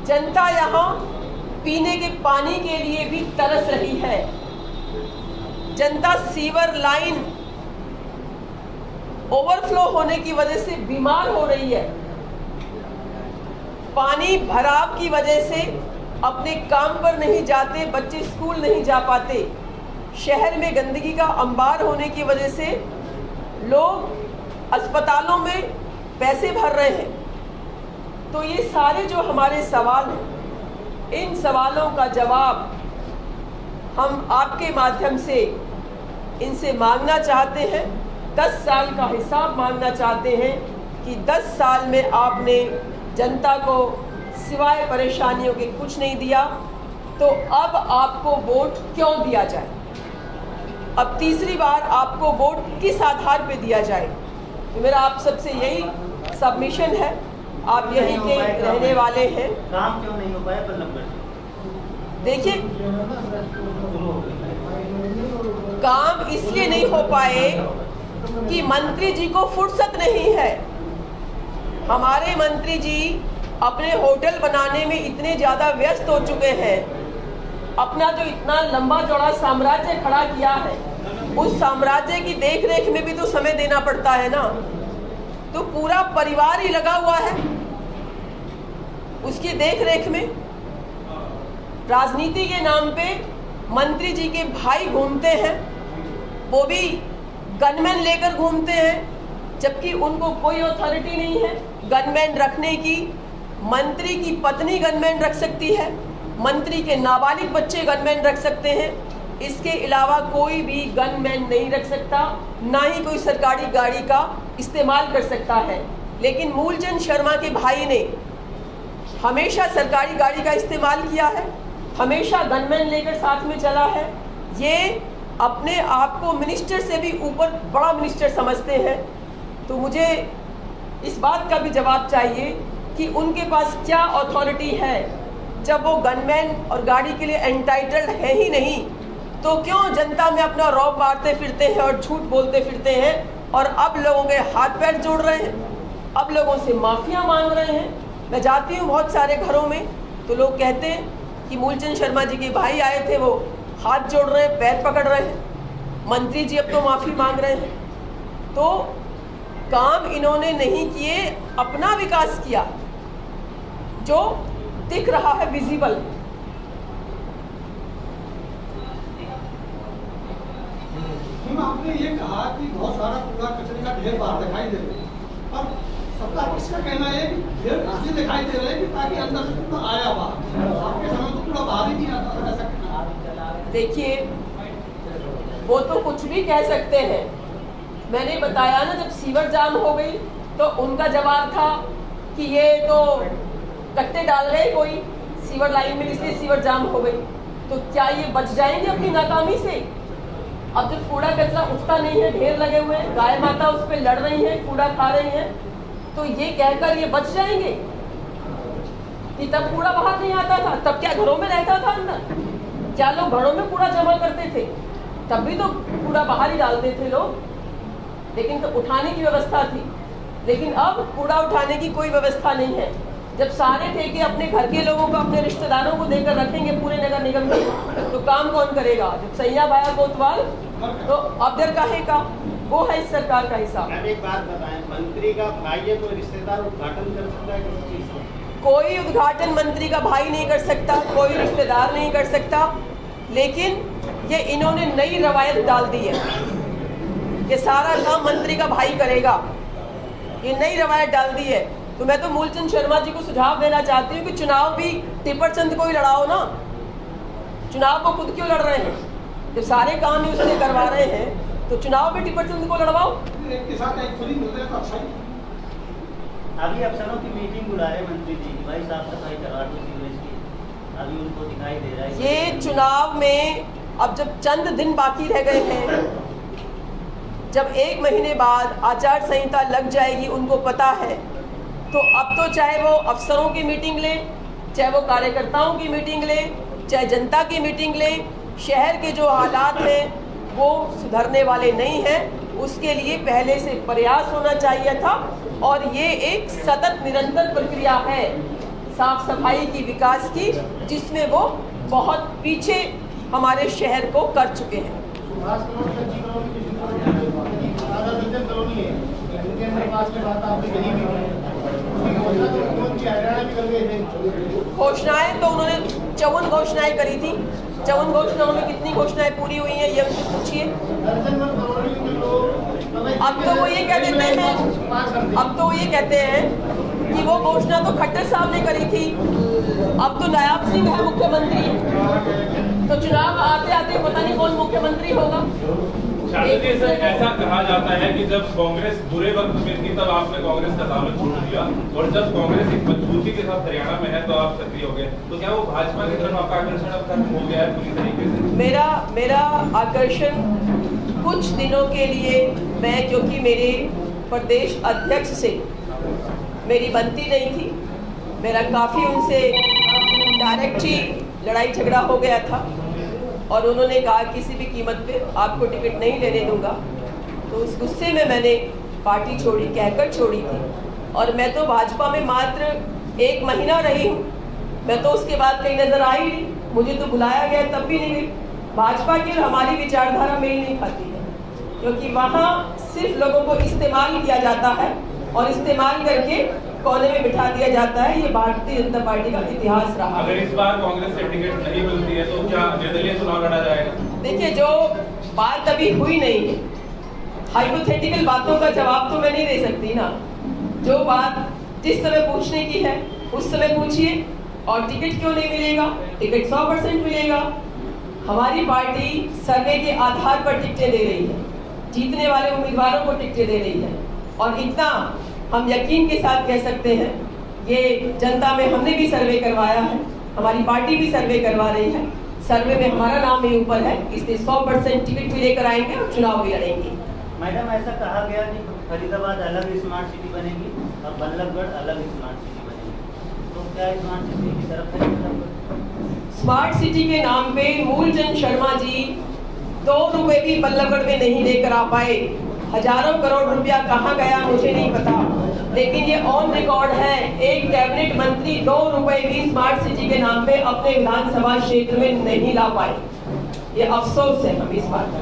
जनता यहाँ पीने के पानी के लिए भी तरस रही है। जनता सीवर लाइन ओवरफ्लो होने की वजह से बीमार हो रही है। पानी भराव की वजह से अपने काम पर नहीं जाते, बच्चे स्कूल नहीं जा पाते। शहर में गंदगी का अंबार होने की वजह से लोग अस्पतालों में पैसे भर रहे हैं। तो ये सारे जो हमारे सवाल हैं, इन सवालों का जवाब हम आपके माध्यम से इनसे मांगना चाहते हैं। 10 साल का हिसाब मांगना चाहते हैं कि 10 साल में आपने जनता को सिवाय परेशानियों के कुछ नहीं दिया, तो अब आपको वोट क्यों दिया जाए? अब तीसरी बार आपको वोट किस आधार पे दिया जाए? तो मेरा आप सबसे यही सबमिशन है। आप यहीं के रहने वाले हैं। काम क्यों नहीं हो पाया बल्लभगढ़? देखिए, काम इसलिए नहीं हो पाए कि मंत्री जी को फुर्सत नहीं है। हमारे मंत्री जी अपने होटल बनाने में इतने ज़्यादा व्यस्त हो चुके हैं। अपना जो इतना लंबा चौड़ा साम्राज्य खड़ा किया है, उस साम्राज्य की देखरेख में भी तो समय देना पड़ता है ना। तो पूरा परिवार ही लगा हुआ है उसकी देखरेख में। राजनीति के नाम पे मंत्री जी के भाई घूमते हैं, वो भी गनमैन लेकर घूमते हैं, जबकि उनको कोई अथॉरिटी नहीं है गनमैन रखने की। मंत्री की पत्नी गनमैन रख सकती है, मंत्री के नाबालिग बच्चे गनमैन रख सकते हैं। इसके अलावा कोई भी गनमैन नहीं रख सकता, ना ही कोई सरकारी गाड़ी का इस्तेमाल कर सकता है। लेकिन मूलचंद शर्मा के भाई ने हमेशा सरकारी गाड़ी का इस्तेमाल किया है, हमेशा गनमैन लेकर साथ में चला है। ये अपने आप को मिनिस्टर से भी ऊपर बड़ा मिनिस्टर समझते हैं। तो मुझे इस बात का भी जवाब चाहिए कि उनके पास क्या अथॉरिटी है। जब वो गनमैन और गाड़ी के लिए एंटाइटल्ड है ही नहीं, तो क्यों जनता में अपना रौब मारते फिरते हैं और झूठ बोलते फिरते हैं, और अब लोगों के हाथ पैर जोड़ रहे हैं, अब लोगों से माफिया मांग रहे हैं। मैं जाती हूँ बहुत सारे घरों में, तो लोग कहते हैं कि मूलचंद शर्मा जी के भाई आए थे, वो हाथ जोड़ रहे हैं, पैर पकड़ रहे हैं, मंत्री जी अब तो माफ़ी मांग रहे हैं। तो काम इन्होंने नहीं किए, अपना विकास किया जो दिख रहा है, विजिबल। आपने ये कहा कि बहुत सारा कूड़ा कचरे का ढेर बाहर दिखाई दे रहा है, और सबका इसका कहना है कि ढेर इसलिए दिखाई दे रहे हैं कि ताकि अंदर से कूड़ा आया बाहर। आपके समय तो कूड़ा बाहर ही नहीं आता था, ऐसा कहना। देखिए, वो तो कुछ भी कह सकते हैं। मैंने बताया ना, जब सीवर जाम हो गई तो उनका जवाब था कि ये तो कट्टे डाल रहे कोई सीवर लाइन में, इसलिए सीवर जाम हो गई। तो क्या ये बच जाएंगे अपनी नाकामी से? अब जब कूड़ा कचरा उठता नहीं है, ढेर लगे हुए हैं, गाय माता उस पर लड़ रही हैं, कूड़ा खा रही हैं, तो ये कहकर ये बच जाएंगे कि तब कूड़ा बाहर नहीं आता था? तब क्या घरों में रहता था अंदर? क्या लोग घरों में कूड़ा जमा करते थे? तब भी तो कूड़ा बाहर ही डालते थे लोग, लेकिन तो उठाने की व्यवस्था थी। लेकिन अब कूड़ा उठाने की कोई व्यवस्था नहीं है। जब सारे ठेके अपने घर के लोगों को, अपने रिश्तेदारों को देकर रखेंगे पूरे नगर निगम के, तो काम कौन करेगा? जब सैया बाया कोतवाल, तो अब्दर काहे का? वो है इस सरकार का हिसाब। एक बात बताएं, मंत्री का भाई है, कोई रिश्तेदार उद्घाटन कर सकता है किसी चीज का? कोई उद्घाटन मंत्री का भाई नहीं कर सकता, कोई रिश्तेदार नहीं कर सकता। लेकिन ये इन्होंने नई रवायत डाल दी है, ये सारा काम मंत्री का भाई करेगा, ये नई रवायत डाल दी है। तो मैं तो मूलचंद शर्मा जी को सुझाव देना चाहती हूँ कि चुनाव भी टिप्पर चंद को ही लड़ाओ ना, चुनाव को खुद क्यों लड़ रहे हैं? जब सारे काम ही उससे करवा रहे हैं, तो चुनाव भी टिप्पर चंद को लड़वाओ। एक के साथ एक फ्री मिल रहा है तो अच्छा ही। अभी अफसरों की मीटिंग बुला रहे मंत्री जी, भाई साफ सफाई करा दो सीवरेज की, अभी उनको दिखाई दे रहा है। ये चुनाव में अब जब चंद दिन बाकी रह गए हैं, जब 1 महीने बाद आचार संहिता लग जाएगी, उनको पता है, तो अब तो चाहे वो अफसरों की मीटिंग लें, चाहे वो कार्यकर्ताओं की मीटिंग लें, चाहे जनता की मीटिंग लें, शहर के जो हालात हैं वो सुधरने वाले नहीं हैं। उसके लिए पहले से प्रयास होना चाहिए था, और ये एक सतत निरंतर प्रक्रिया है। साफ सफाई की, विकास की, जिसमें वो बहुत पीछे हमारे शहर को कर चुके हैं। घोषणाएं तो उन्होंने 54 घोषणाएं करी थी। 54 घोषणाओं में कितनी घोषणाएं पूरी हुई हैं ये उनसे पूछिए। अब तो वो ये कहते हैं कि वो घोषणा तो खट्टर साहब ने करी थी, अब तो नायाब सिंह है मुख्यमंत्री, तो चुनाव आते आते पता नहीं कौन मुख्यमंत्री होगा। ऐसा कहा जाता है कि जब कांग्रेस बुरे वक्त में थी तब आपने कांग्रेस का दामन छोड़ दिया, और जब कांग्रेस एक मजबूती के साथ हरियाणा में है तो आप सक्रिय हो गए। तो क्या वो भाजपा की तरफ आपका आकर्षण अब खत्म हो गया है पूरी तरीके से? मेरा आकर्षण कुछ दिनों के लिए, मैं क्योंकि मेरे प्रदेश अध्यक्ष से मेरी बनती नहीं थी, मेरा काफ़ी उनसे डायरेक्ट ही लड़ाई झगड़ा हो गया था, और उन्होंने कहा किसी भी कीमत पे आपको टिकट नहीं लेने दूंगा, तो उस गुस्से में मैंने पार्टी छोड़ी, कहकर छोड़ी थी। और मैं तो भाजपा में मात्र 1 महीना रही हूँ, मैं तो उसके बाद कहीं नजर आई नहीं, मुझे तो बुलाया गया तब भी नहीं गई। भाजपा की और हमारी विचारधारा मेल नहीं खाती है, क्योंकि वहाँ सिर्फ लोगों को इस्तेमाल किया जाता है और इस्तेमाल करके कोने में बिठा दिया जाता है। ये भारतीय जनता पार्टी का इतिहास रहा। अगर इस बार कांग्रेस से टिकट नहीं मिलती है तो क्या निर्दलीय चुनाव लड़ा जाएगा? देखिए, जो बात अभी हुई नहीं है, हाइपोथेटिकल बातों का जवाब तो मैं नहीं दे सकती ना। जो बात जिस समय पूछने की है उस समय पूछिए। और टिकट क्यों नहीं मिलेगा? टिकट 100% मिलेगा। हमारी पार्टी सर्वे के आधार पर टिकटें दे रही है, जीतने वाले उम्मीदवारों को टिकटें दे रही है। और इतना हम यकीन के साथ कह सकते हैं, ये जनता में हमने भी सर्वे करवाया है, हमारी पार्टी भी सर्वे करवा रही है, सर्वे में हमारा नाम भी ऊपर है, इसलिए 100% टिकट भी लेकर आएंगे और चुनाव भी लड़ेंगे। मैडम, ऐसा कहा गया कि फरीदाबाद अलग स्मार्ट सिटी बनेगी और बल्लभगढ़ अलग स्मार्ट सिटी बनेगी, तो क्या स्मार्ट सिटी की तरफ है? स्मार्ट सिटी के नाम पे मूलचंद शर्मा जी 2 रुपए भी बल्लभगढ़ में नहीं लेकर आ पाए। हजारों करोड़ रुपया कहाँ गया मुझे नहीं पता, लेकिन ये ऑन रिकॉर्ड है, एक कैबिनेट मंत्री 2 रुपए भी स्मार्ट सिटी के नाम पे अपने विधानसभा क्षेत्र में नहीं ला पाए। ये अफसोस है हम इस बात का।